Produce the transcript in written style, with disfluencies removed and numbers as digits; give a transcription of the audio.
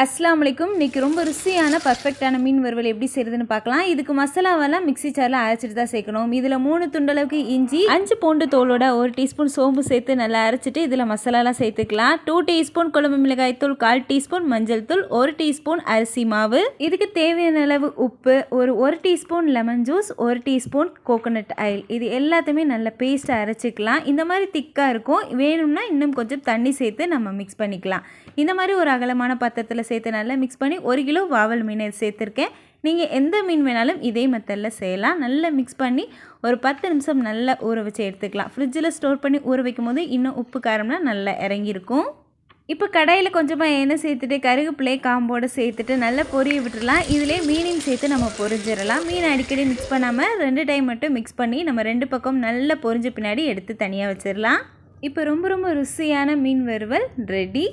அஸ்ஸலாமு அலைக்கும். இன்றைக்கி ரொம்ப ருசியான பர்ஃபெக்டான மீன் வறுவல் எப்படி செய்கிறதுன்னு பார்க்கலாம். இதுக்கு மசாலாவெல்லாம் மிக்ஸி ஜாரில் அரைச்சிட்டு தான் சேர்க்கணும். இதில் 3 துண்டளவுக்கு இஞ்சி, 5 பூண்டு தோலோட 1 டீஸ்பூன் சோம்பு சேர்த்து நல்லா அரைச்சிட்டு இதில் மசாலாலாம் சேர்த்துக்கலாம். 2 டீஸ்பூன் குழம்பு மிளகாய் தூள், 1/4 டீஸ்பூன் மஞ்சள் தூள், 1 டீஸ்பூன் அரிசி மாவு, இதுக்கு தேவையான அளவு உப்பு, 1 teaspoon lemon juice, 1 teaspoon coconut oil. இது எல்லாத்தையுமே நல்லா பேஸ்ட்டாக அரைச்சிக்கலாம். இந்த மாதிரி திக்காக இருக்கும். வேணும்னா இன்னும் கொஞ்சம் தண்ணி சேர்த்து நம்ம மிக்ஸ் பண்ணிக்கலாம். இந்த மாதிரி ஒரு அகலமான பாத்திரத்தில் சேர்த்து நல்லா மிக்ஸ் பண்ணி 1 கிலோ வாவல் மீனை சேர்த்துருக்கேன். நீங்கள் எந்த மீன் வேணாலும் இதே மெத்தடில் செய்யலாம். நல்லா மிக்ஸ் பண்ணி ஒரு 10 நிமிஷம் நல்லா ஊற வச்சு எடுத்துக்கலாம். ஃப்ரிட்ஜில் ஸ்டோர் பண்ணி ஊற வைக்கும் போது இன்னும் உப்பு காரம்னா நல்லா இறங்கியிருக்கும். இப்போ கடாயில் கொஞ்சமாக எண்ணெய் சேர்த்துட்டு கருவேப்பிலை காம்போடு சேர்த்துட்டு நல்லா பொரிய விட்டுடலாம். இதிலே மீனையும் சேர்த்து நம்ம பொரிஞ்சிடலாம். மீன் அடிக்கடி மிக்ஸ் பண்ணாமல் 2 டைம் மட்டும் மிக்ஸ் பண்ணி நம்ம 2 பக்கம் நல்லா பொரிஞ்ச பின்னாடி எடுத்து தனியாக வச்சிடலாம். இப்போ ரொம்ப ருசியான மீன் வறுவல் ரெடி.